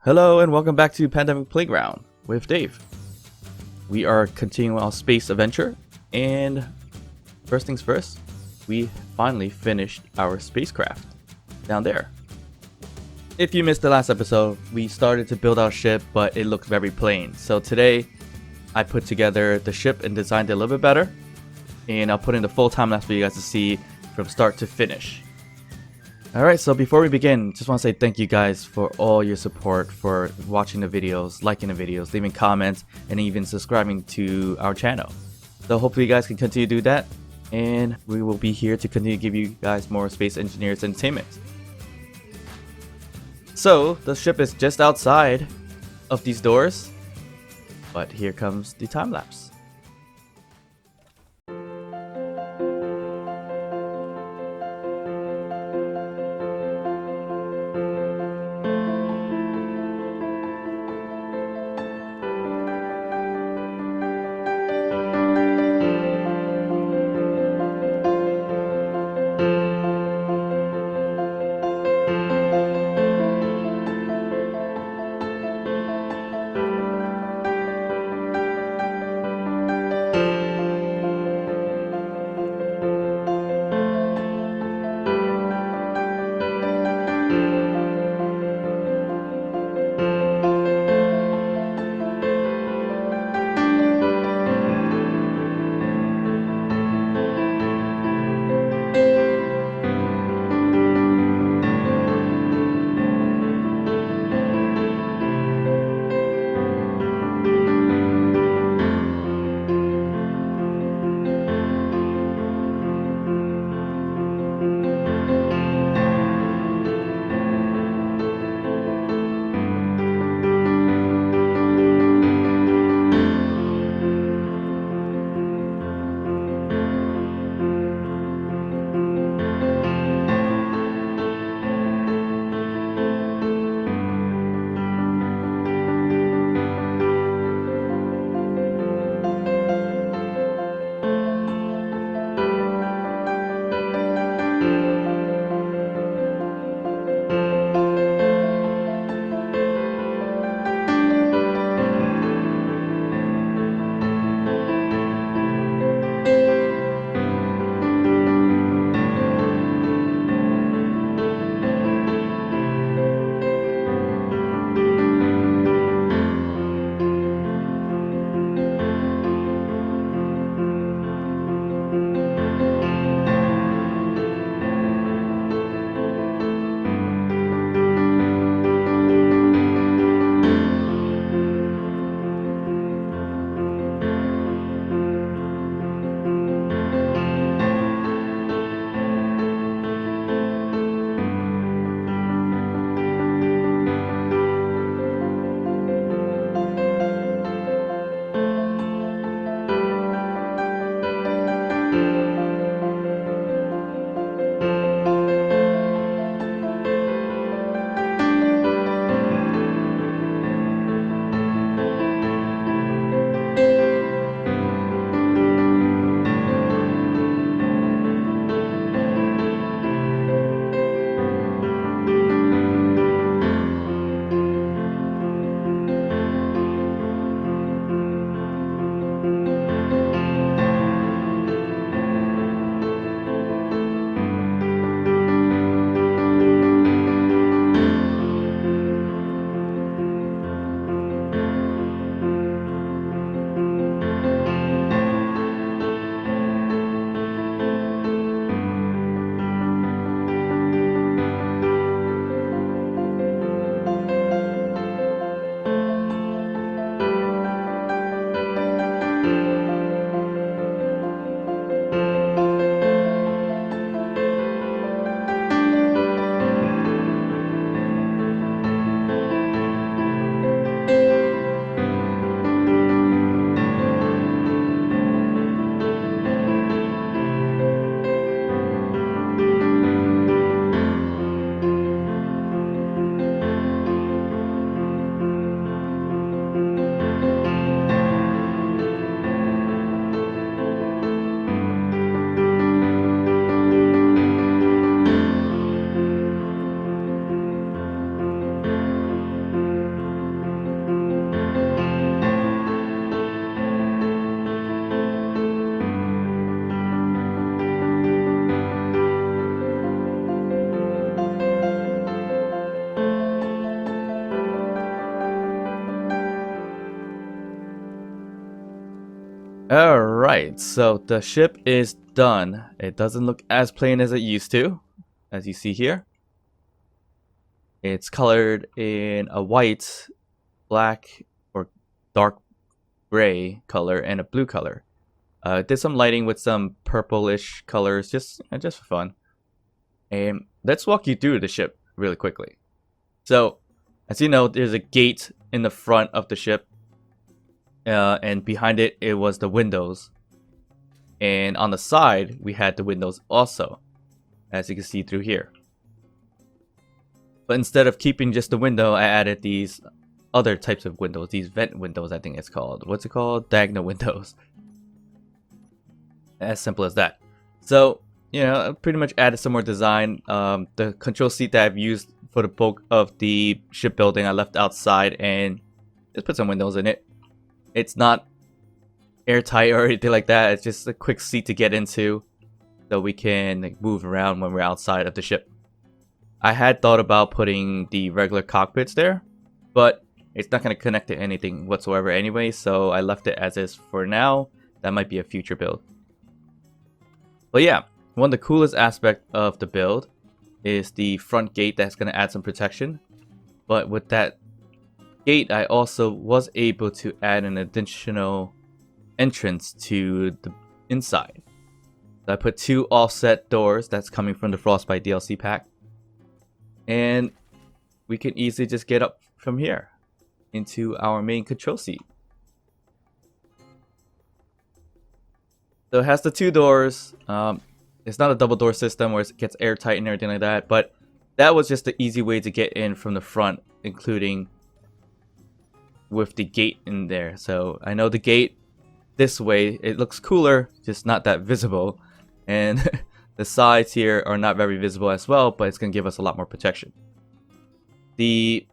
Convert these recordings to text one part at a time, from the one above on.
Hello and welcome back to Pandemic Playground with Dave. We are continuing our space adventure, and first things first, we finally finished our spacecraft down there. If you missed the last episode, we started to build our ship, but it looked very plain. So today, I put together the ship and designed it a little bit better, and I'll put in the full time lapse for you guys to see from start to finish. Alright, so before we begin, just want to say thank you guys for all your support, for watching the videos, liking the videos, leaving comments, and even subscribing to our channel. So hopefully you guys can continue to do that, and we will be here to continue to give you guys more Space Engineers entertainment. So, the ship is just outside of these doors, but here comes the time lapse. Alright, so the ship is done. It doesn't look as plain as it used to, as you see here. It's colored in a white, black, or dark gray color and a blue color. Did some lighting with some purplish colors just for fun. And let's walk you through the ship really quickly. So, as you know, there's a gate in the front of the ship. And behind it, it was the windows. And on the side, we had the windows also, as you can see through here. But instead of keeping just the window, I added these other types of windows. These vent windows, I think it's called. What's it called? Diagonal windows. As simple as that. So, you know, I pretty much added some more design. The control seat that I've used for the bulk of the shipbuilding, I left outside and just put some windows in it. It's not airtight or anything like that. It's just a quick seat to get into so we can like, move around when we're outside of the ship. I had thought about putting the regular cockpits there, but it's not going to connect to anything whatsoever anyway, so I left it as is for now. That might be a future build. But yeah, one of the coolest aspects of the build is the front gate that's going to add some protection. But with that gate, I also was able to add an additional entrance to the inside. So I put 2 offset doors that's coming from the Frostbite DLC pack. And we can easily just get up from here into our main control seat. So it has the 2 doors. It's not a double door system where it gets airtight and everything like that, but that was just the easy way to get in from the front, including with the gate in there. So I know the gate this way, it looks cooler, just not that visible. And the sides here are not very visible as well, but it's going to give us a lot more protection. The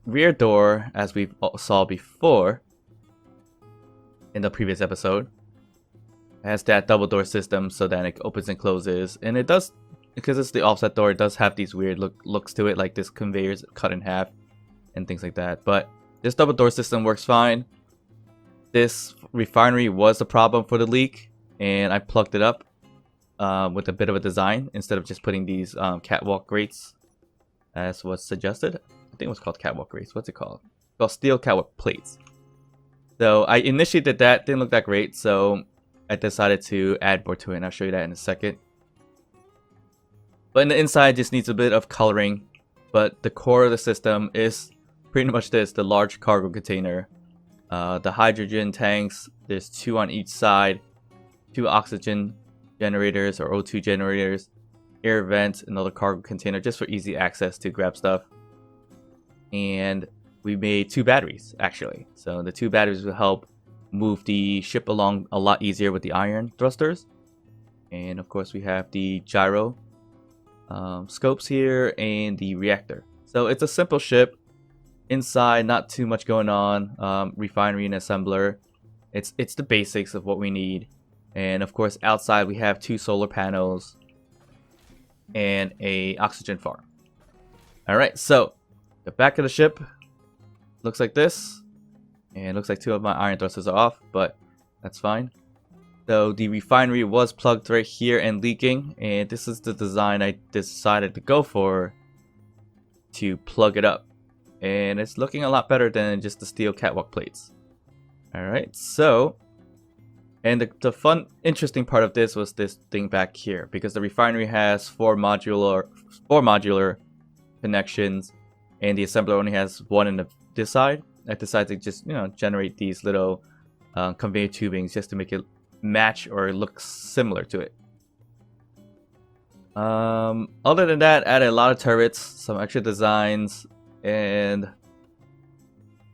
rear door, as we saw before in the previous episode, has that double door system so that it opens and closes. And it does, because it's the offset door, it does have these weird looks to it, like this conveyor's cut in half and things like that. But this double door system works fine. This refinery was a problem for the leak, and I plugged it up with a bit of a design instead of just putting these catwalk grates as was suggested. I think it was called catwalk grates. What's it called? It's called steel catwalk plates. So I initially did that, didn't look that great, so I decided to add more to it, and I'll show you that in a second. But in the inside, just needs a bit of coloring, but the core of the system is pretty much this: the large cargo container, the hydrogen tanks. There's 2 on each side, 2 oxygen generators or O2 generators, air vents, another cargo container just for easy access to grab stuff. And we made 2 batteries actually. So the 2 batteries will help move the ship along a lot easier with the iron thrusters. And of course we have the gyro scopes here and the reactor. So it's a simple ship. Inside, not too much going on. Refinery and assembler. It's the basics of what we need. And of course outside we have 2 solar panels and a oxygen farm. Alright, so the back of the ship looks like this. And it looks like 2 of my iron thrusters are off, but that's fine. So the refinery was plugged right here and leaking, and this is the design I decided to go for to plug it up. And it's looking a lot better than just the steel catwalk plates. Alright, so, and the fun, interesting part of this was this thing back here, because the refinery has 4 modular connections, and the assembler only has 1 in this side. I decided to just, you know, generate these little conveyor tubings just to make it match or look similar to it. Other than that, added a lot of turrets, some extra designs, and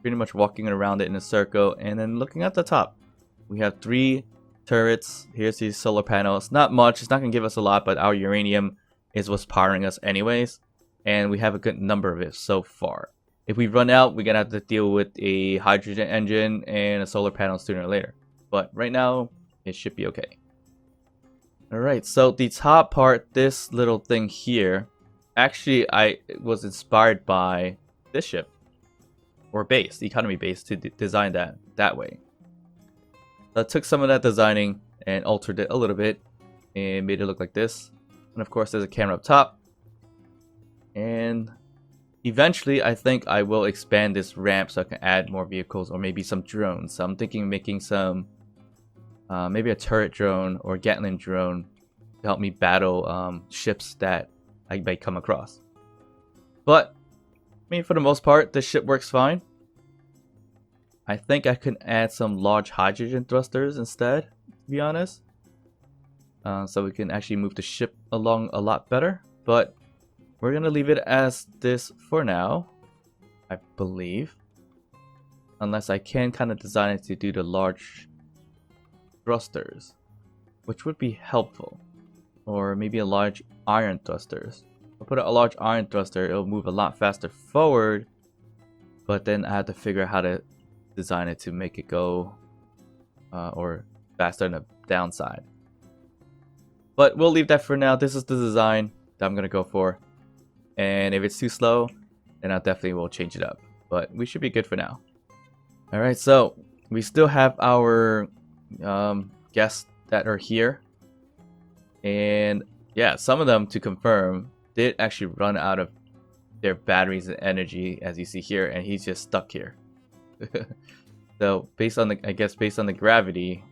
pretty much walking around it in a circle. And then looking at the top, we have 3 turrets. Here's these solar panels. Not much, it's not gonna give us a lot, but our uranium is what's powering us anyways, and we have a good number of it so far. If we run out, we're gonna have to deal with a hydrogen engine and a solar panel sooner or later. But right now, it should be okay. Alright, so the top part, this little thing here, actually I was inspired by this ship. Or base, the economy base, to design that way. I took some of that designing and altered it a little bit and made it look like this. And of course there's a camera up top. And eventually I think I will expand this ramp so I can add more vehicles or maybe some drones. So I'm thinking of making some, maybe a turret drone or Gatling drone to help me battle ships that I might come across. But, I mean, for the most part, this ship works fine. I think I can add some large hydrogen thrusters instead, to be honest. So we can actually move the ship along a lot better. But we're going to leave it as this for now, I believe. Unless I can kind of design it to do the large thrusters, which would be helpful. Or maybe a large iron thrusters. I'll put a large iron thruster, it'll move a lot faster forward. But then I have to figure out how to design it to make it go or faster on the downside. But we'll leave that for now. This is the design that I'm going to go for. And if it's too slow, then I definitely will change it up. But we should be good for now. Alright, so we still have our guests that are here. And yeah, some of them, to confirm, did actually run out of their batteries and energy, as you see here, and he's just stuck here. So based on the, I guess based on the gravity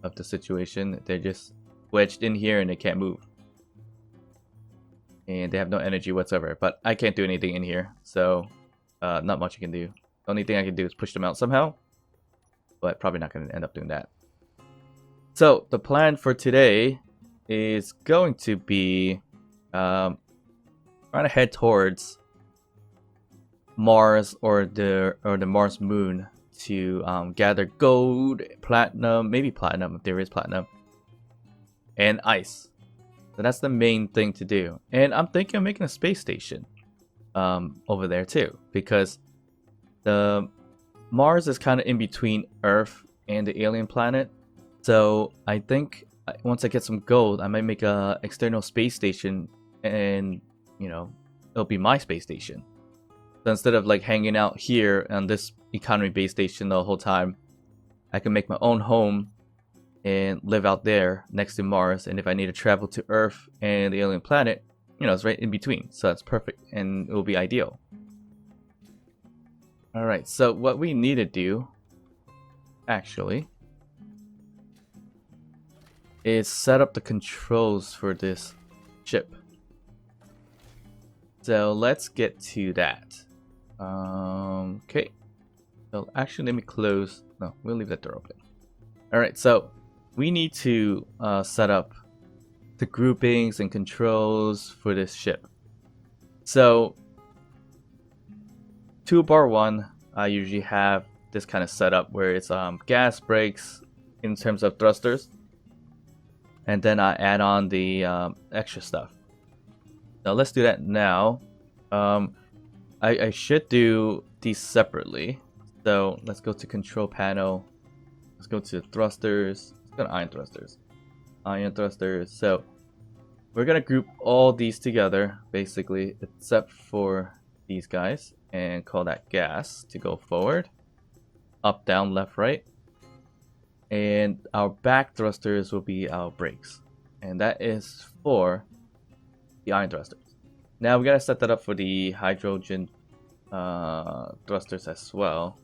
of the situation, they're just wedged in here and they can't move. And they have no energy whatsoever. But I can't do anything in here, so not much I can do. The only thing I can do is push them out somehow, but probably not going to end up doing that. So the plan for today is going to be trying to head towards Mars or the Mars moon to gather gold, platinum, maybe platinum if there is platinum, and ice. So that's the main thing to do. And I'm thinking of making a space station over there too, because the Mars is kind of in between Earth and the alien planet. So I think once I get some gold, I might make a external space station, and you know, it'll be my space station. So instead of like hanging out here on this economy base station the whole time, I can make my own home and live out there next to Mars. And if I need to travel to Earth and the alien planet, you know, it's right in between. So that's perfect and it will be ideal. Alright, so what we need to do, actually, is set up the controls for this ship. So let's get to that. Okay. So actually, let me close. No, we'll leave that door open. Alright, so we need to set up the groupings and controls for this ship. So, toolbar 1, I usually have this kind of setup where it's gas, brakes in terms of thrusters. And then I add on the extra stuff. Now let's do that now. I should do these separately. So let's go to control panel. Let's go to thrusters. Let's go to iron thrusters. Iron thrusters. So we're gonna group all these together basically, except for these guys, and call that gas to go forward. Up, down, left, right. And our back thrusters will be our brakes, and that is for the iron thrusters. Now we gotta set that up for the hydrogen thrusters as well.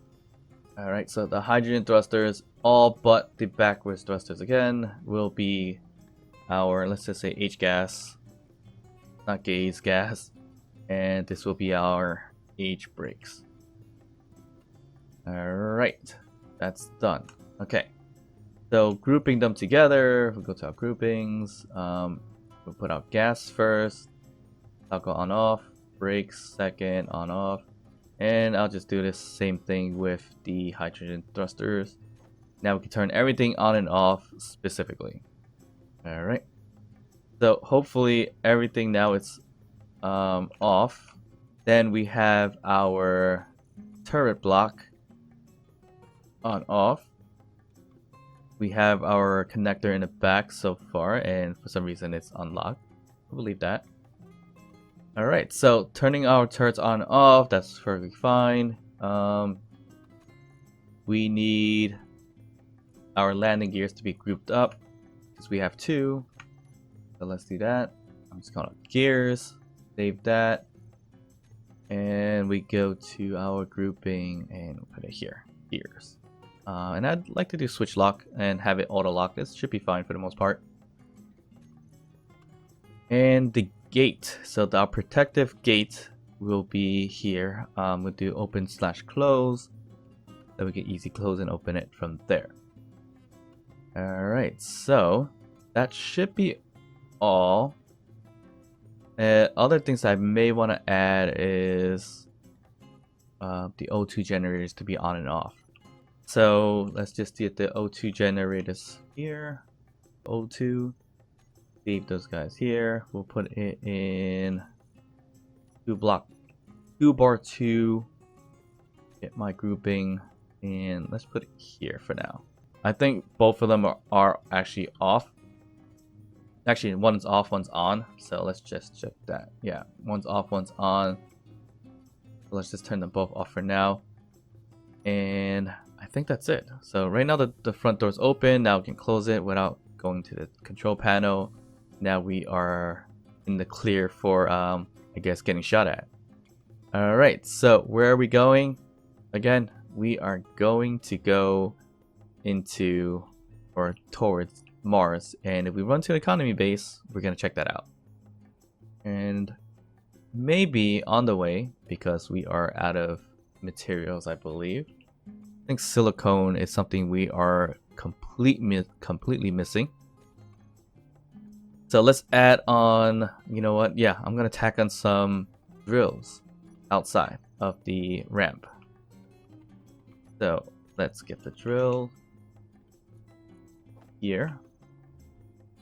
Alright, so the hydrogen thrusters, all but the backwards thrusters again, will be our, let's just say H gas, not gaze gas, and this will be our H brakes. Alright, that's done. Okay. So grouping them together, we'll go to our groupings. We'll put out gas first, toggle on off, brakes second, on off, and I'll just do this same thing with the hydrogen thrusters. Now we can turn everything on and off specifically. Alright, so hopefully everything now is off. Then we have our turret block on off. We have our connector in the back so far, and for some reason it's unlocked. I believe that. Alright, so turning our turrets on and off, that's perfectly fine. We need our landing gears to be grouped up because we have two. So let's do that. I'm just calling it gears. Save that. And we go to our grouping and we'll put it here. Gears. And I'd like to do switch lock and have it auto lock. This should be fine for the most part. And the gate. So our protective gate will be here. We'll do open/close. Then we can easy close and open it from there. Alright, so that should be all. Other things I may want to add is the O2 generators to be on and off. So let's just get the O2 generators here. O2. Leave those guys here. We'll put it in 2 bar 2. Get my grouping, and let's put it here for now. I think both of them are actually off. Actually, one's off, one's on. So let's just check that. Yeah, one's off, one's on. So let's just turn them both off for now. And I think that's it. So right now the front door's open. Now we can close it without going to the control panel. Now we are in the clear for, I guess, getting shot at. Alright, so where are we going? Again, we are going to go into or towards Mars. And if we run to the economy base, we're going to check that out. And maybe on the way, because we are out of materials, I believe. I think silicone is something we are completely missing. So let's add on, you know what? Yeah, I'm going to tack on some drills outside of the ramp. So let's get the drill here.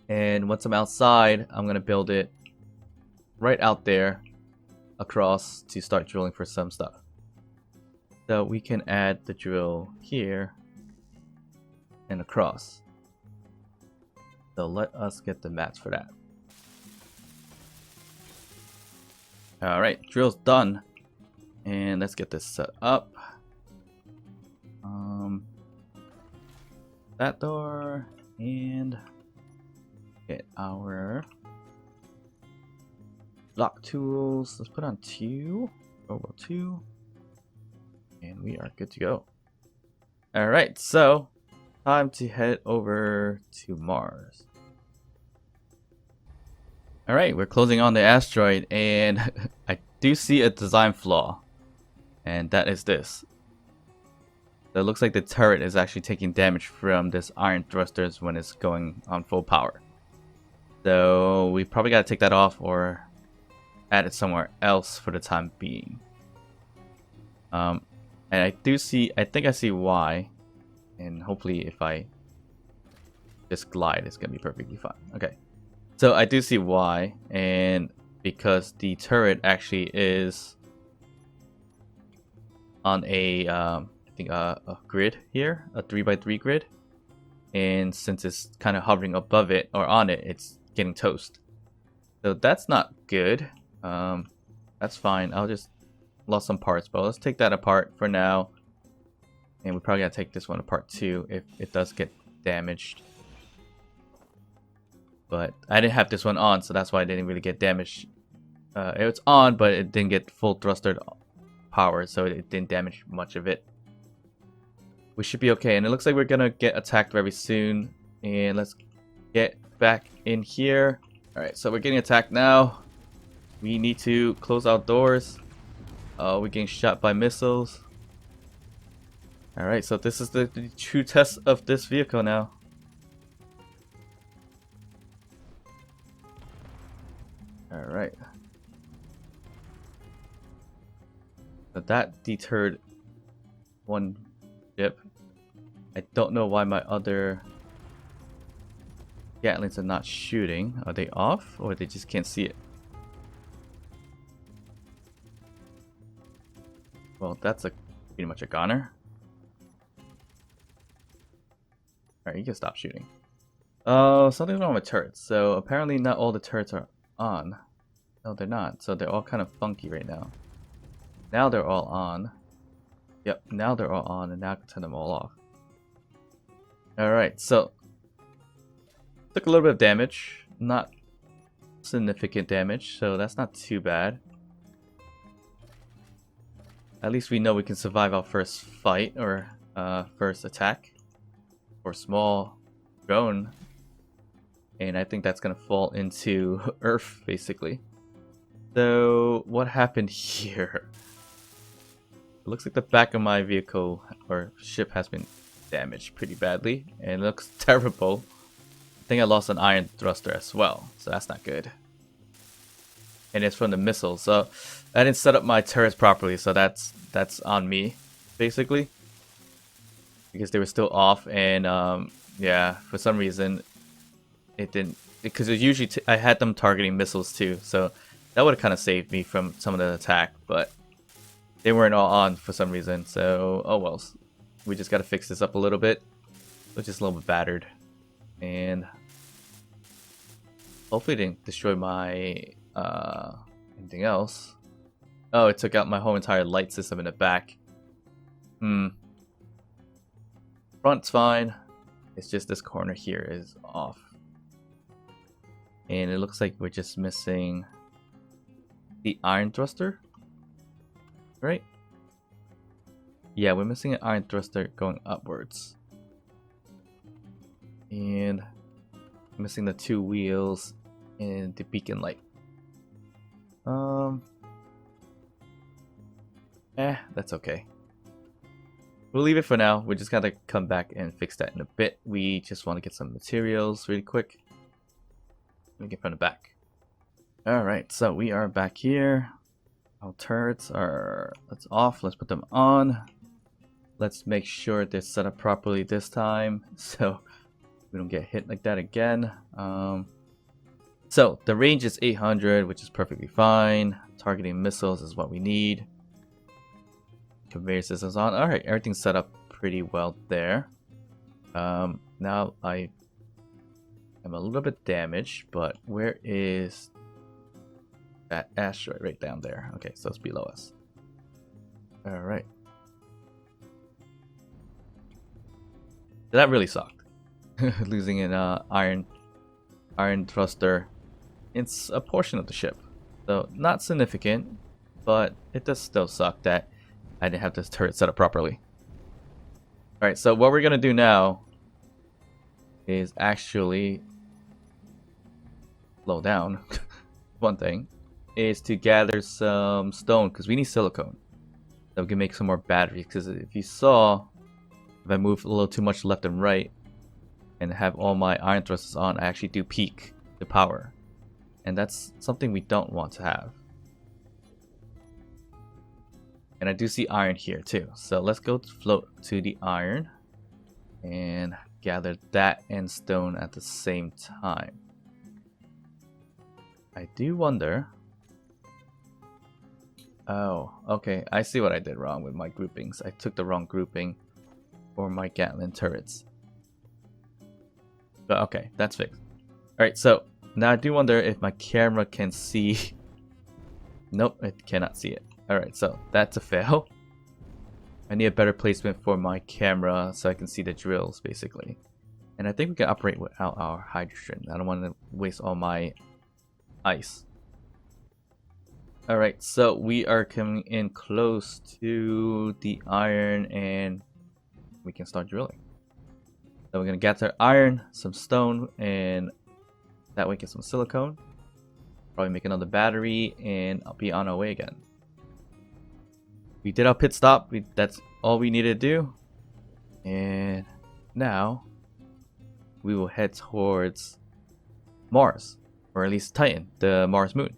And once I'm outside, I'm going to build it right out there across to start drilling for some stuff. So we can add the drill here and across. So let us get the mats for that. Alright, drill's done. And let's get this set up. That door, and get our block tools. Let's put on 2. Cobalt 2. And we are good to go. Alright, so time to head over to Mars. Alright, we're closing on the asteroid, and I do see a design flaw. And that is this. So it looks like the turret is actually taking damage from this iron thrusters when it's going on full power. So we probably got to take that off or add it somewhere else for the time being. And I think I see why. And hopefully if I just glide, it's going to be perfectly fine. Okay. So I do see why. And because the turret actually is on a, a grid here, a 3x3 grid. And since it's kind of hovering above it or on it, it's getting toast. So that's not good. That's fine. I'll just lost some parts, but let's take that apart for now. And we probably gotta take this one apart too if it does get damaged. But I didn't have this one on, so that's why I didn't really get damaged. It's on, but it didn't get full thruster power, so it didn't damage much of it. We should be okay, and it looks like we're gonna get attacked very soon. And let's get back in here. Alright, so we're getting attacked now. We need to close our doors. We're getting shot by missiles. Alright, so this is the true test of this vehicle now. Alright. So that deterred one ship. I don't know why my other Gatlings are not shooting. Are they off or they just can't see it? Well, that's pretty much a goner. Alright, you can stop shooting. Oh, something's wrong with turrets. So apparently not all the turrets are on. No, they're not. So they're all kind of funky right now. Now they're all on. Yep, now they're all on, and now I can turn them all off. Alright, so took a little bit of damage. Not significant damage, so that's not too bad. At least we know we can survive our first fight or first attack or small drone. And I think that's gonna fall into Earth basically. So what happened here? It looks like the back of my vehicle or ship has been damaged pretty badly, and it looks terrible. I think I lost an iron thruster as well, so that's not good. And it's from the missile, so I didn't set up my turrets properly, so that's on me, basically. Because they were still off, and yeah, for some reason, it didn't. Because it usually I had them targeting missiles too, so that would have kind of saved me from some of the attack, but they weren't all on for some reason, so oh well. We just gotta fix this up a little bit. It's just a little bit battered. And hopefully it didn't destroy my anything else. Oh, it took out my whole entire light system in the back. Front's fine. It's just this corner here is off. And it looks like we're just missing the iron thruster. Right? Yeah, we're missing an iron thruster going upwards. And missing the two wheels and the beacon light. That's okay. We'll leave it for now. We just gotta come back and fix that in a bit. We just want to get some materials really quick. Let me get from the back. Alright, so we are back here. Our turrets are off. Let's put them on. Let's make sure they're set up properly this time, so we don't get hit like that again. So the range is 800, which is perfectly fine. Targeting missiles is what we need. Conveyor systems on. Alright, everything's set up pretty well there. Now I am a little bit damaged, but where is that asteroid? Right down there. Okay, so it's below us. Alright. That really sucked. Losing an iron thruster. It's a portion of the ship. So not significant, but it does still suck that I didn't have this turret set up properly. Alright, so what we're gonna do now is actually slow down. One thing is to gather some stone, because we need silicone so we can make some more batteries. Because if you saw, if I move a little too much left and right and have all my iron thrusters on, I actually do peak the power, and that's something we don't want to have. And I do see iron here too, so let's go float to the iron and gather that and stone at the same time. I do wonder. Oh, okay, I see what I did wrong with my groupings. I took the wrong grouping for my Gatling turrets. But okay, that's fixed. Alright, so now I do wonder if my camera can see. Nope, it cannot see it. Alright, so that's a fail. I need a better placement for my camera so I can see the drills, basically. And I think we can operate without our hydrogen. I don't want to waste all my ice. Alright, so we are coming in close to the iron and we can start drilling. So we're going to gather iron, some stone, and that way get some silicone. Probably make another battery and I'll be on our way again. We did our pit stop. That's all we needed to do. And now we will head towards Mars, or at least Titan, the Mars moon.